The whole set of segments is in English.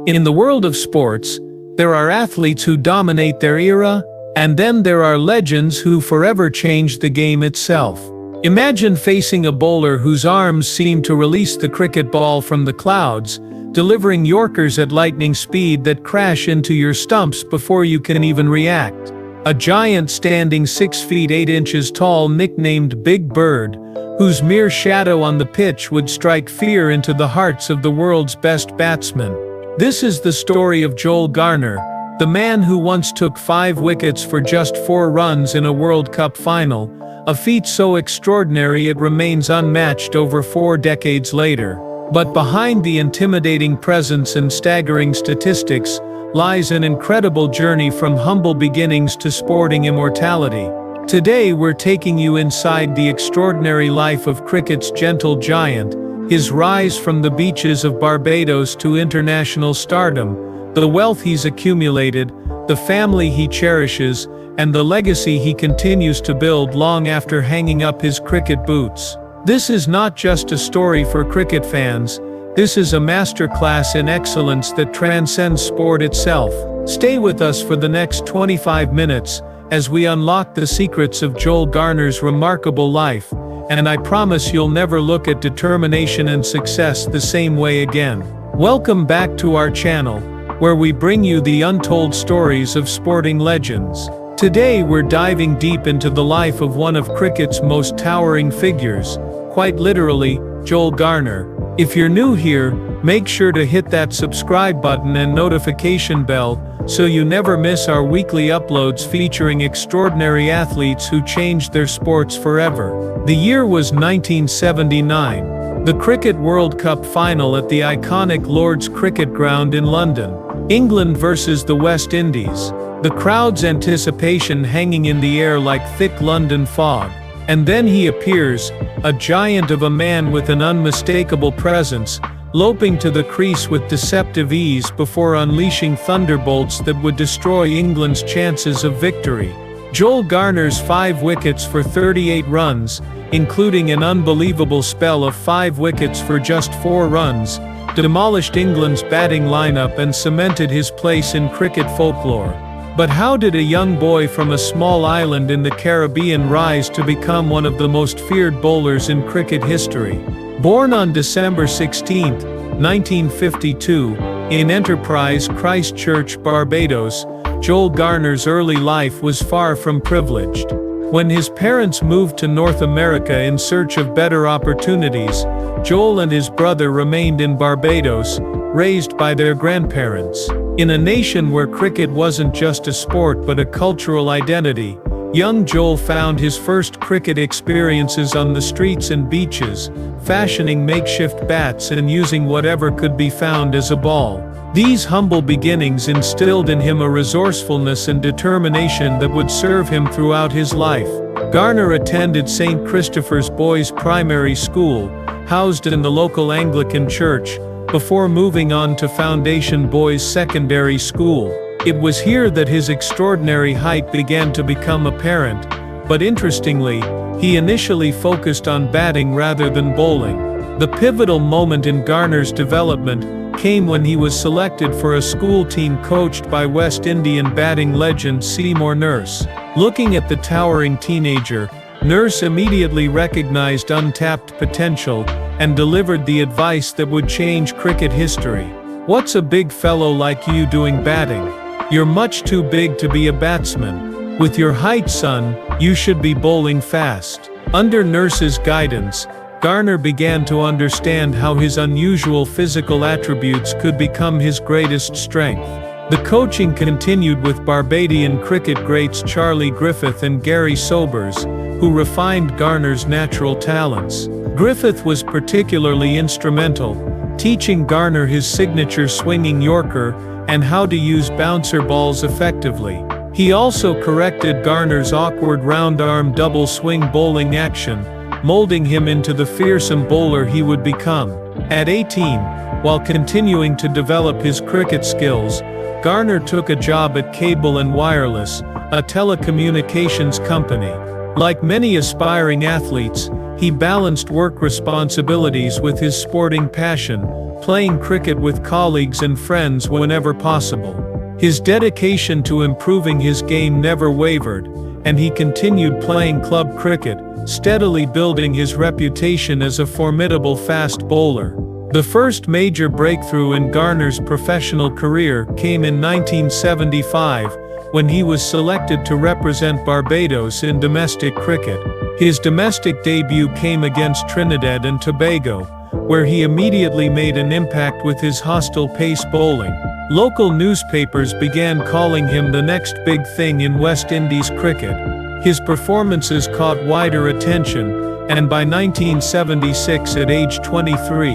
In the world of sports, there are athletes who dominate their era, and then there are legends who forever changed the game itself. Imagine facing a bowler whose arms seem to release the cricket ball from the clouds, delivering yorkers at lightning speed that crash into your stumps before you can even react. A giant standing 6 feet 8 inches tall nicknamed Big Bird, whose mere shadow on the pitch would strike fear into the hearts of the world's best batsmen. This is the story of Joel Garner, the man who once took 5 wickets for just 4 runs in a World Cup final, a feat so extraordinary it remains unmatched over 4 decades later. But behind the intimidating presence and staggering statistics lies an incredible journey from humble beginnings to sporting immortality. Today we're taking you inside the extraordinary life of cricket's gentle giant, his rise from the beaches of Barbados to international stardom, the wealth he's accumulated, the family he cherishes, and the legacy he continues to build long after hanging up his cricket boots. This is not just a story for cricket fans, this is a masterclass in excellence that transcends sport itself. Stay with us for the next 25 minutes as we unlock the secrets of Joel Garner's remarkable life, and I promise you'll never look at determination and success the same way again. Welcome back to our channel, where we bring you the untold stories of sporting legends. Today we're diving deep into the life of one of cricket's most towering figures, quite literally, Joel Garner. If you're new here, make sure to hit that subscribe button and notification bell so you never miss our weekly uploads featuring extraordinary athletes who changed their sports forever. The year was 1979, the Cricket World Cup final at the iconic Lord's Cricket Ground in London, England versus the West Indies. The crowd's anticipation hanging in the air like thick London fog. And then he appears, a giant of a man with an unmistakable presence, loping to the crease with deceptive ease before unleashing thunderbolts that would destroy England's chances of victory. Joel Garner's 5 wickets for 38 runs, including an unbelievable spell of 5 wickets for just 4 runs, demolished England's batting lineup and cemented his place in cricket folklore. But how did a young boy from a small island in the Caribbean rise to become one of the most feared bowlers in cricket history? Born on December 16, 1952, in Enterprise, Christchurch, Barbados, Joel Garner's early life was far from privileged. When his parents moved to North America in search of better opportunities, Joel and his brother remained in Barbados, raised by their grandparents. In a nation where cricket wasn't just a sport but a cultural identity, young Joel found his first cricket experiences on the streets and beaches, fashioning makeshift bats and using whatever could be found as a ball. These humble beginnings instilled in him a resourcefulness and determination that would serve him throughout his life. Garner attended St. Christopher's Boys' Primary School, housed in the local Anglican church, before moving on to Foundation Boys Secondary School. It was here that his extraordinary height began to become apparent, but interestingly, he initially focused on batting rather than bowling. The pivotal moment in Garner's development came when he was selected for a school team coached by West Indian batting legend Seymour Nurse. Looking at the towering teenager, Nurse immediately recognized untapped potential and delivered the advice that would change cricket history. "What's a big fellow like you doing batting? You're much too big to be a batsman. With your height, son, you should be bowling fast." Under Nurse's guidance, Garner began to understand how his unusual physical attributes could become his greatest strength. The coaching continued with Barbadian cricket greats Charlie Griffith and Gary Sobers, who refined Garner's natural talents. Griffith was particularly instrumental, teaching Garner his signature swinging yorker and how to use bouncer balls effectively. He also corrected Garner's awkward round-arm double-swing bowling action, molding him into the fearsome bowler he would become. At 18, while continuing to develop his cricket skills, Garner took a job at Cable and Wireless, a telecommunications company. Like many aspiring athletes, He balanced work responsibilities with his sporting passion, playing cricket with colleagues and friends whenever possible. His dedication to improving his game never wavered, and he continued playing club cricket, steadily building his reputation as a formidable fast bowler. The first major breakthrough in Garner's professional career came in 1975, when he was selected to represent Barbados in domestic cricket. His domestic debut came against Trinidad and Tobago, where he immediately made an impact with his hostile pace bowling. Local newspapers began calling him the next big thing in West Indies cricket. His performances caught wider attention, and by 1976, at age 23,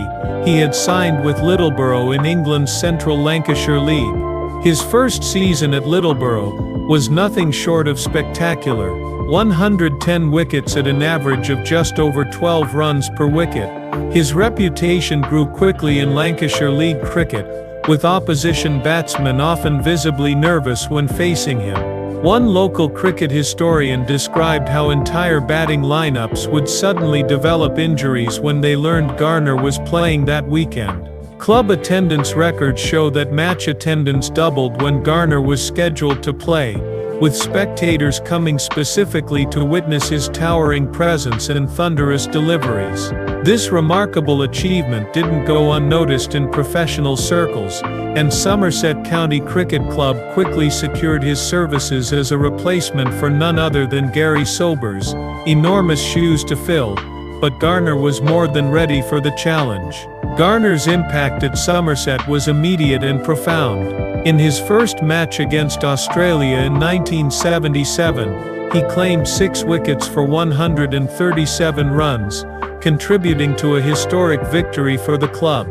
he had signed with Littleborough in England's Central Lancashire League. His first season at Littleborough was nothing short of spectacular: 110 wickets at an average of just over 12 runs per wicket. His reputation grew quickly in Lancashire League cricket, with opposition batsmen often visibly nervous when facing him. One local cricket historian described how entire batting lineups would suddenly develop injuries when they learned Garner was playing that weekend. Club attendance records show that match attendance doubled when Garner was scheduled to play, with spectators coming specifically to witness his towering presence and thunderous deliveries. This remarkable achievement didn't go unnoticed in professional circles, and Somerset County Cricket Club quickly secured his services as a replacement for none other than Gary Sobers. Enormous shoes to fill, but Garner was more than ready for the challenge. Garner's impact at Somerset was immediate and profound. In his first match against Australia in 1977, he claimed 6 wickets for 137 runs, contributing to a historic victory for the club.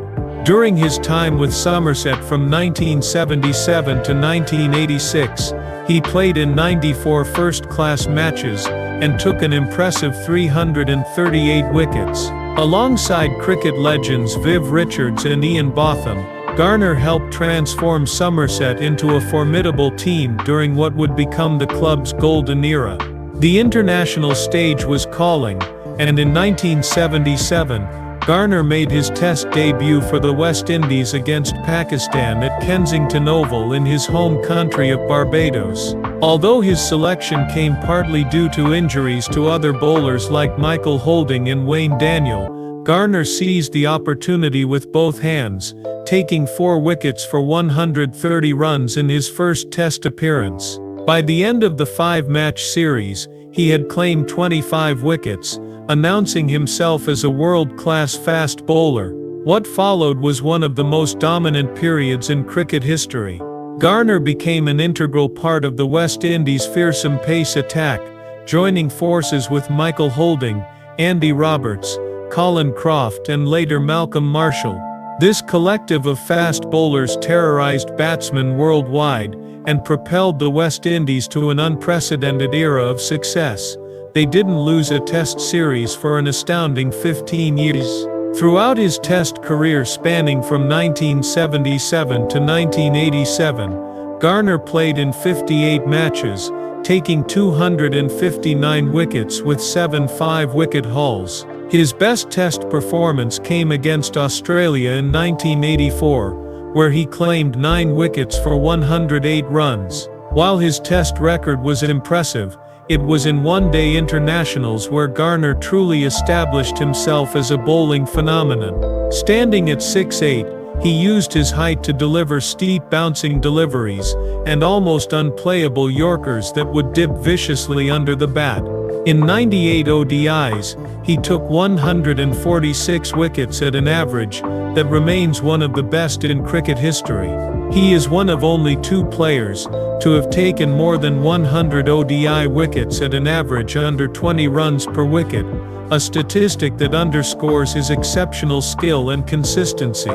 During his time with Somerset from 1977 to 1986, he played in 94 first-class matches and took an impressive 338 wickets. Alongside cricket legends Viv Richards and Ian Botham, Garner helped transform Somerset into a formidable team during what would become the club's golden era. The international stage was calling, and in 1977, Garner made his Test debut for the West Indies against Pakistan at Kensington Oval in his home country of Barbados. Although his selection came partly due to injuries to other bowlers like Michael Holding and Wayne Daniel, Garner seized the opportunity with both hands, taking 4 wickets for 130 runs in his first Test appearance. By the end of the 5-match series, he had claimed 25 wickets, announcing himself as a world-class fast bowler. What followed was one of the most dominant periods in cricket history. Garner became an integral part of the West Indies' fearsome pace attack, joining forces with Michael Holding, Andy Roberts, Colin Croft and later Malcolm Marshall. This collective of fast bowlers terrorized batsmen worldwide and propelled the West Indies to an unprecedented era of success. They didn't lose a Test series for an astounding 15 years. Throughout his Test career spanning from 1977 to 1987, Garner played in 58 matches, taking 259 wickets with 7 5-wicket hauls. His best Test performance came against Australia in 1984, where he claimed 9 wickets for 108 runs. While his Test record was impressive, it was in one-day internationals where Garner truly established himself as a bowling phenomenon. Standing at 6'8", he used his height to deliver steep bouncing deliveries, and almost unplayable Yorkers that would dip viciously under the bat. In 98 ODIs, he took 146 wickets at an average that remains one of the best in cricket history. He is one of only 2 players to have taken more than 100 ODI wickets at an average under 20 runs per wicket, a statistic that underscores his exceptional skill and consistency.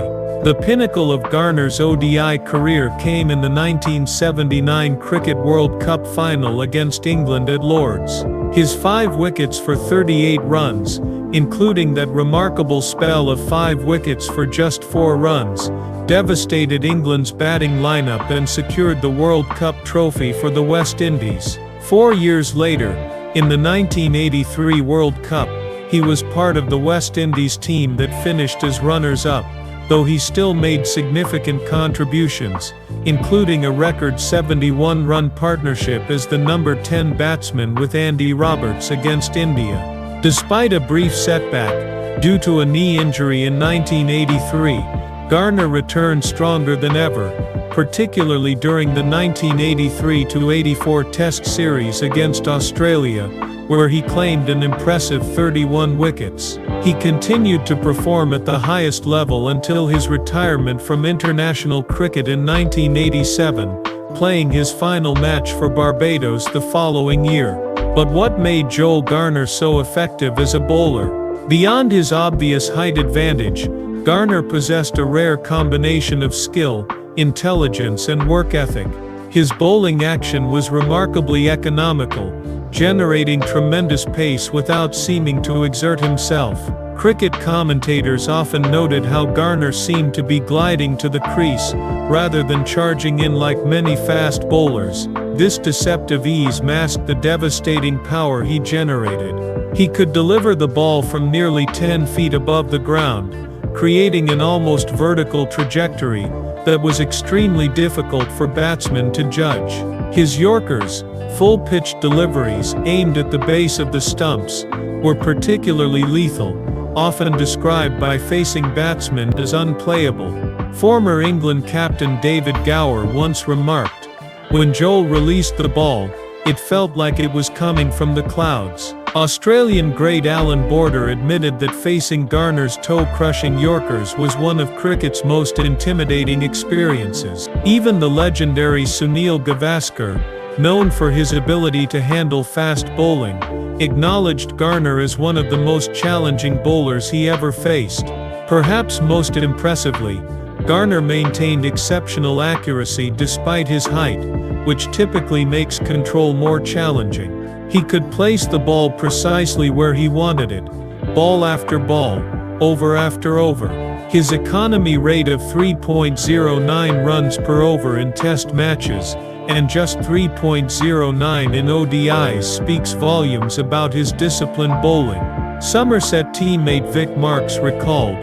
The pinnacle of Garner's ODI career came in the 1979 Cricket World Cup final against England at Lord's. His 5 wickets for 38 runs, including that remarkable spell of 5 wickets for just 4 runs, devastated England's batting lineup and secured the World Cup trophy for the West Indies. 4 years later, in the 1983 World Cup, He was part of the West Indies team that finished as runners-up, though he still made significant contributions, including a record 71-run partnership as the number 10 batsman with Andy Roberts against India. Despite a brief setback, due to a knee injury in 1983, Garner returned stronger than ever, particularly during the 1983-84 Test series against Australia, where he claimed an impressive 31 wickets. He continued to perform at the highest level until his retirement from international cricket in 1987, playing his final match for Barbados the following year. But what made Joel Garner so effective as a bowler? Beyond his obvious height advantage, Garner possessed a rare combination of skill, intelligence and work ethic. His bowling action was remarkably economical, generating tremendous pace without seeming to exert himself. Cricket commentators often noted how Garner seemed to be gliding to the crease, rather than charging in like many fast bowlers. This deceptive ease masked the devastating power he generated. He could deliver the ball from nearly 10 feet above the ground, creating an almost vertical trajectory that was extremely difficult for batsmen to judge. His Yorkers, full-pitch deliveries aimed at the base of the stumps, were particularly lethal, often described by facing batsmen as unplayable. Former England captain David Gower once remarked, "When Joel released the ball, it felt like it was coming from the clouds." Australian great Alan Border admitted that facing Garner's toe-crushing Yorkers was one of cricket's most intimidating experiences. Even the legendary Sunil Gavaskar, known for his ability to handle fast bowling, acknowledged Garner as one of the most challenging bowlers he ever faced. Perhaps most impressively, Garner maintained exceptional accuracy despite his height, which typically makes control more challenging. He could place the ball precisely where he wanted it, ball after ball, over after over. His economy rate of 3.09 runs per over in Test matches, and just 3.09 in ODIs speaks volumes about his disciplined bowling. Somerset teammate Vic Marks recalled,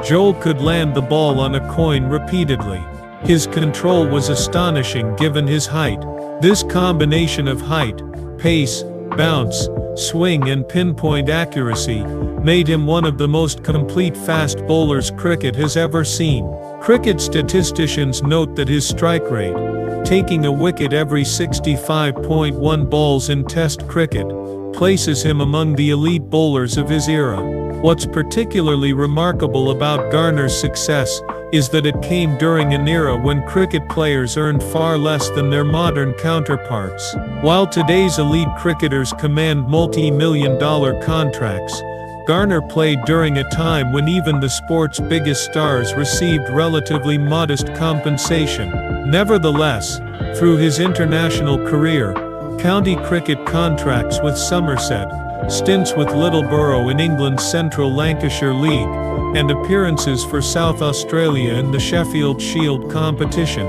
"Joel could land the ball on a coin repeatedly. His control was astonishing given his height. This combination of height, pace, bounce, swing and pinpoint accuracy made him one of the most complete fast bowlers cricket has ever seen." Cricket statisticians note that his strike rate, taking a wicket every 65.1 balls in Test cricket, places him among the elite bowlers of his era. What's particularly remarkable about Garner's success is that it came during an era when cricket players earned far less than their modern counterparts. While today's elite cricketers command multi-million-dollar contracts, Garner played during a time when even the sport's biggest stars received relatively modest compensation. Nevertheless, through his international career, county cricket contracts with Somerset, stints with Littleborough in England's Central Lancashire League, and appearances for South Australia in the Sheffield Shield competition,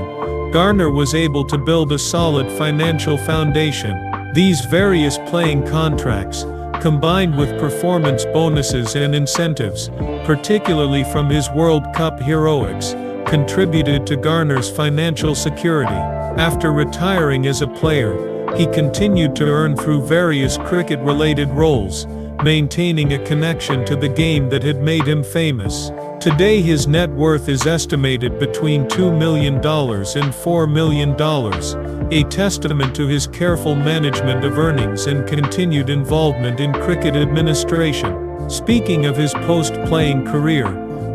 Garner was able to build a solid financial foundation. These various playing contracts, combined with performance bonuses and incentives, particularly from his World Cup heroics, contributed to Garner's financial security. After retiring as a player, he continued to earn through various cricket-related roles, maintaining a connection to the game that had made him famous. Today his net worth is estimated between $2 million and $4 million, a testament to his careful management of earnings and continued involvement in cricket administration. Speaking of his post-playing career,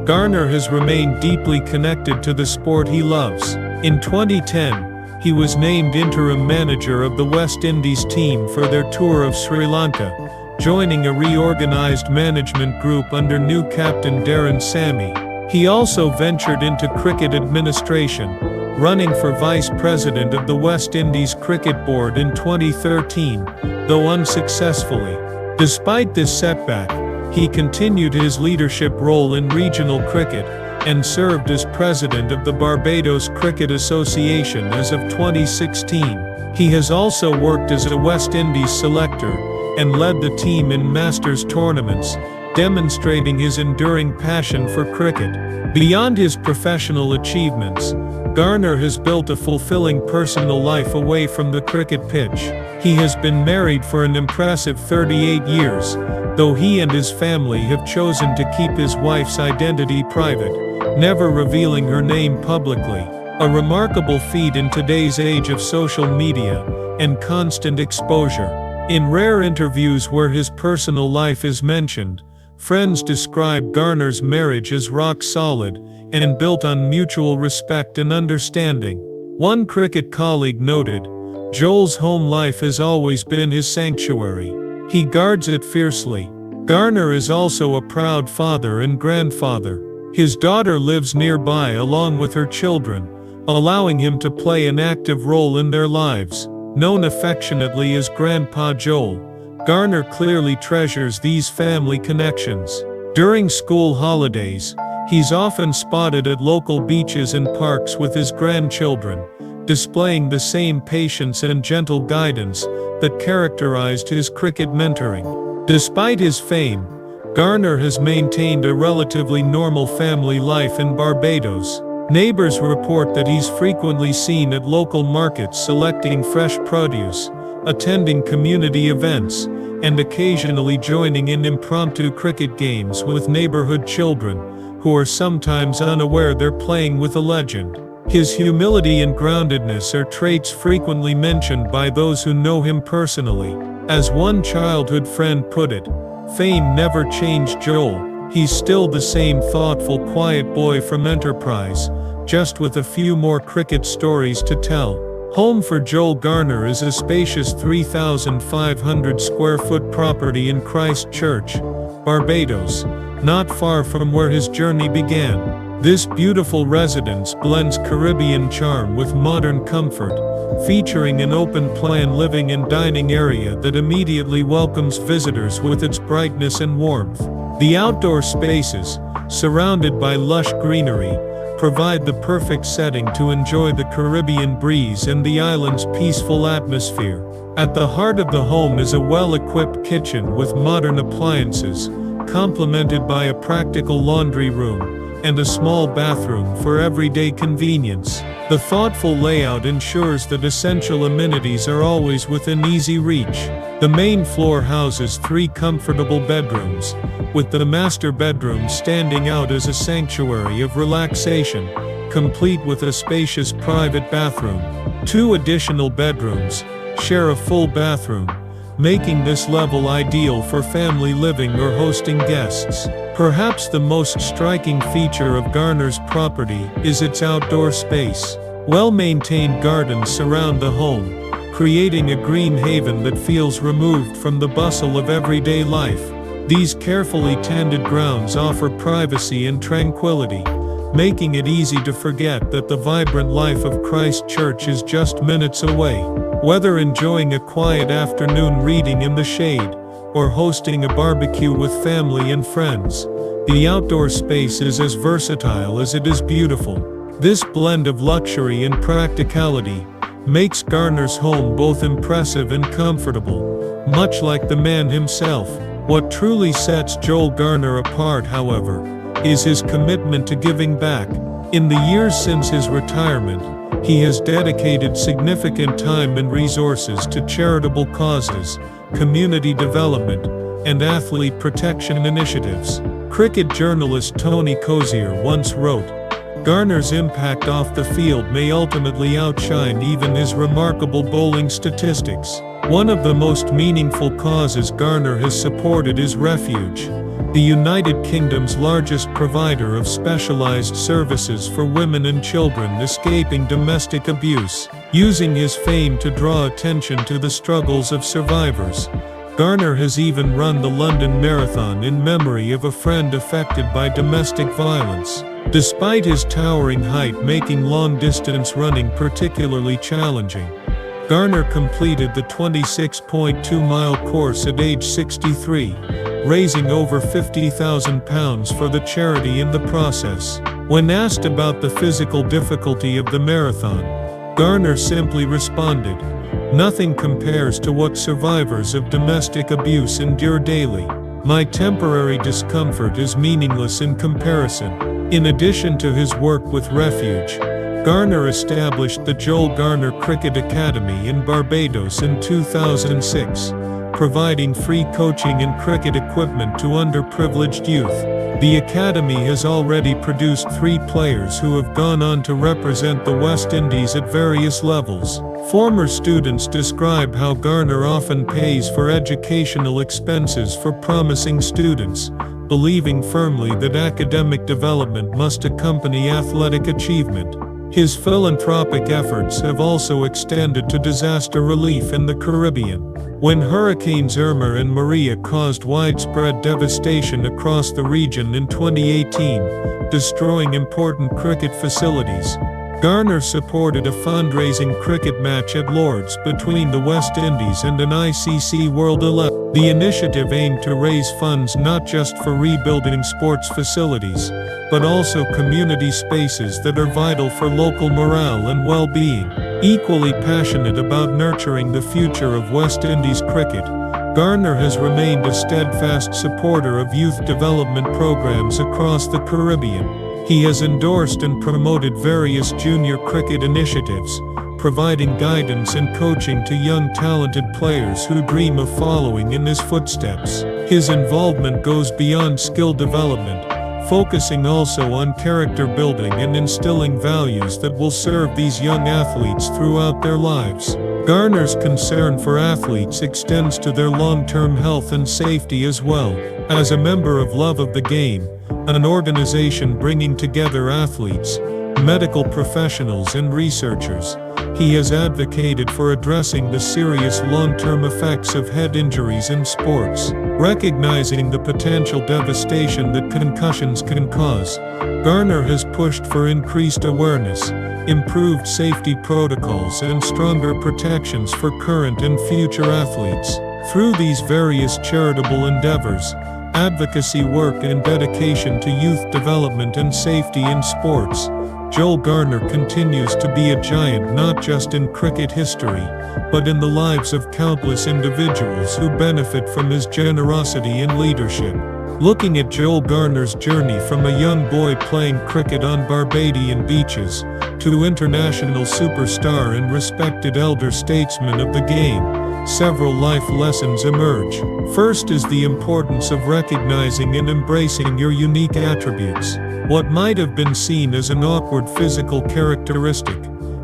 Garner has remained deeply connected to the sport he loves. In 2010, he was named interim manager of the West Indies team for their tour of Sri Lanka, joining a reorganized management group under new captain Darren Sammy. He also ventured into cricket administration, running for vice president of the West Indies Cricket Board in 2013, though unsuccessfully. Despite this setback, he continued his leadership role in regional cricket, and served as president of the Barbados Cricket Association as of 2016. He has also worked as a West Indies selector and led the team in Masters tournaments, demonstrating his enduring passion for cricket. Beyond his professional achievements, Garner has built a fulfilling personal life away from the cricket pitch. He has been married for an impressive 38 years, though he and his family have chosen to keep his wife's identity private, never revealing her name publicly. A remarkable feat in today's age of social media and constant exposure. In rare interviews where his personal life is mentioned, friends describe Garner's marriage as rock solid and built on mutual respect and understanding. One cricket colleague noted, "Joel's home life has always been his sanctuary. He guards it fiercely." Garner is also a proud father and grandfather. His daughter lives nearby along with her children, allowing him to play an active role in their lives. Known affectionately as Grandpa Joel, Garner clearly treasures these family connections. During school holidays, he's often spotted at local beaches and parks with his grandchildren, displaying the same patience and gentle guidance that characterized his cricket mentoring. Despite his fame, Garner has maintained a relatively normal family life in Barbados. Neighbors report that he's frequently seen at local markets selecting fresh produce, attending community events, and occasionally joining in impromptu cricket games with neighborhood children, who are sometimes unaware they're playing with a legend. His humility and groundedness are traits frequently mentioned by those who know him personally. As one childhood friend put it, "Fame never changed Joel. He's still the same thoughtful, quiet boy from Enterprise, just with a few more cricket stories to tell." Home for Joel Garner is a spacious 3,500 square foot property in Christchurch, Barbados, not far from where his journey began. This beautiful residence blends Caribbean charm with modern comfort, featuring an open-plan living and dining area that immediately welcomes visitors with its brightness and warmth. The outdoor spaces, surrounded by lush greenery, provide the perfect setting to enjoy the Caribbean breeze and the island's peaceful atmosphere. At the heart of the home is a well-equipped kitchen with modern appliances, complemented by a practical laundry room and a small bathroom for everyday convenience. The thoughtful layout ensures that essential amenities are always within easy reach. The main floor houses 3 comfortable bedrooms, with the master bedroom standing out as a sanctuary of relaxation, complete with a spacious private bathroom. 2 additional bedrooms share a full bathroom, making this level ideal for family living or hosting guests. Perhaps the most striking feature of Garner's property is its outdoor space. Well-maintained gardens surround the home, creating a green haven that feels removed from the bustle of everyday life. These carefully tended grounds offer privacy and tranquility, making it easy to forget that the vibrant life of Christchurch is just minutes away. Whether enjoying a quiet afternoon reading in the shade, or hosting a barbecue with family and friends, the outdoor space is as versatile as it is beautiful. This blend of luxury and practicality makes Garner's home both impressive and comfortable, much like the man himself. What truly sets Joel Garner apart, however, is his commitment to giving back. In the years since his retirement, he has dedicated significant time and resources to charitable causes, community development, and athlete protection initiatives. Cricket journalist Tony Cozier once wrote, "Garner's impact off the field may ultimately outshine even his remarkable bowling statistics." One of the most meaningful causes Garner has supported is Refuge, the United Kingdom's largest provider of specialized services for women and children escaping domestic abuse. Using his fame to draw attention to the struggles of survivors, Garner has even run the London Marathon in memory of a friend affected by domestic violence. Despite his towering height making long-distance running particularly challenging, Garner completed the 26.2-mile course at age 63, raising over £50,000 for the charity in the process. When asked about the physical difficulty of the marathon, Garner simply responded, "Nothing compares to what survivors of domestic abuse endure daily. My temporary discomfort is meaningless in comparison." In addition to his work with Refuge, Garner established the Joel Garner Cricket Academy in Barbados in 2006, providing free coaching and cricket equipment to underprivileged youth. The academy has already produced 3 players who have gone on to represent the West Indies at various levels. Former students describe how Garner often pays for educational expenses for promising students, believing firmly that academic development must accompany athletic achievement. His philanthropic efforts have also extended to disaster relief in the Caribbean. When Hurricanes Irma and Maria caused widespread devastation across the region in 2018, destroying important cricket facilities, Garner supported a fundraising cricket match at Lord's between the West Indies and an ICC World 11. The initiative aimed to raise funds not just for rebuilding sports facilities, but also community spaces that are vital for local morale and well-being. Equally passionate about nurturing the future of West Indies cricket, Garner has remained a steadfast supporter of youth development programs across the Caribbean. He has endorsed and promoted various junior cricket initiatives, providing guidance and coaching to young talented players who dream of following in his footsteps. His involvement goes beyond skill development, focusing also on character building and instilling values that will serve these young athletes throughout their lives. Garner's concern for athletes extends to their long-term health and safety as well. As a member of Love of the Game, an organization bringing together athletes, medical professionals and researchers, he has advocated for addressing the serious long-term effects of head injuries in sports. Recognizing the potential devastation that concussions can cause, Garner has pushed for increased awareness, improved safety protocols and stronger protections for current and future athletes. Through these various charitable endeavors, advocacy work and dedication to youth development and safety in sports, Joel Garner continues to be a giant not just in cricket history, but in the lives of countless individuals who benefit from his generosity and leadership. Looking at Joel Garner's journey from a young boy playing cricket on Barbadian beaches, to international superstar and respected elder statesman of the game, several life lessons emerge. First is the importance of recognizing and embracing your unique attributes. What might have been seen as an awkward physical characteristic,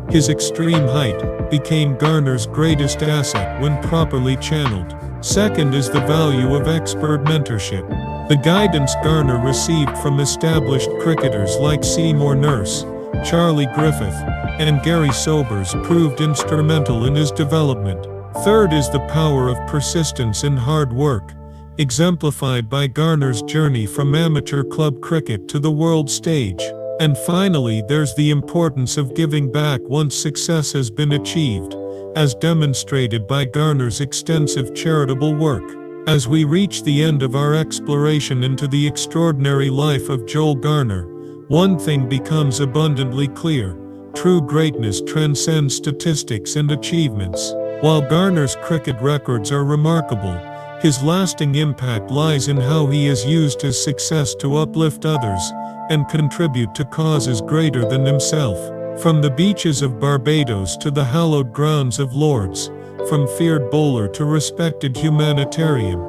his extreme height, became Garner's greatest asset when properly channeled. Second is the value of expert mentorship. The guidance Garner received from established cricketers like Seymour Nurse, Charlie Griffith, and Gary Sobers proved instrumental in his development. Third is the power of persistence and hard work, exemplified by Garner's journey from amateur club cricket to the world stage. And finally, there's the importance of giving back once success has been achieved, as demonstrated by Garner's extensive charitable work. As we reach the end of our exploration into the extraordinary life of Joel Garner, one thing becomes abundantly clear: true greatness transcends statistics and achievements. While Garner's cricket records are remarkable, his lasting impact lies in how he has used his success to uplift others and contribute to causes greater than himself. From the beaches of Barbados to the hallowed grounds of Lord's, from feared bowler to respected humanitarian,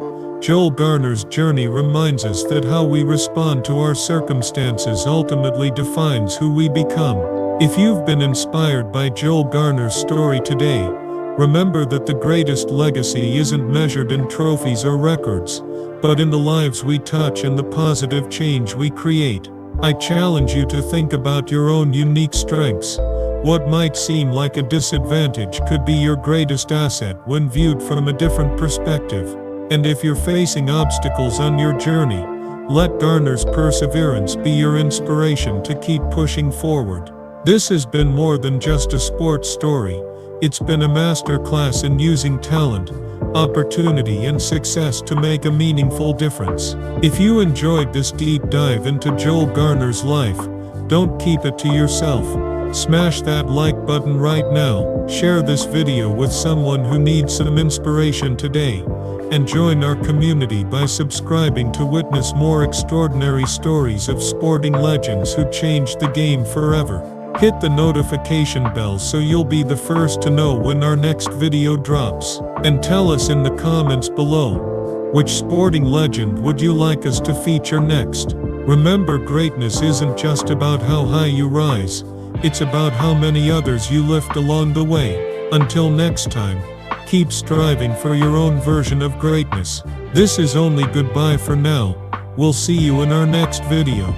Joel Garner's journey reminds us that how we respond to our circumstances ultimately defines who we become. If you've been inspired by Joel Garner's story today, remember that the greatest legacy isn't measured in trophies or records, but in the lives we touch and the positive change we create. I challenge you to think about your own unique strengths. What might seem like a disadvantage could be your greatest asset when viewed from a different perspective. And if you're facing obstacles on your journey, let Garner's perseverance be your inspiration to keep pushing forward. This has been more than just a sports story. It's been a masterclass in using talent, opportunity and success to make a meaningful difference. If you enjoyed this deep dive into Joel Garner's life, Don't keep it to yourself. Smash that like button right now, share this video with someone who needs some inspiration today, and join our community by subscribing to witness more extraordinary stories of sporting legends who changed the game forever. Hit the notification bell so you'll be the first to know when our next video drops. And tell us in the comments below, which sporting legend would you like us to feature next? Remember, greatness isn't just about how high you rise, it's about how many others you lift along the way. Until next time, keep striving for your own version of greatness. This is only goodbye for now. We'll see you in our next video.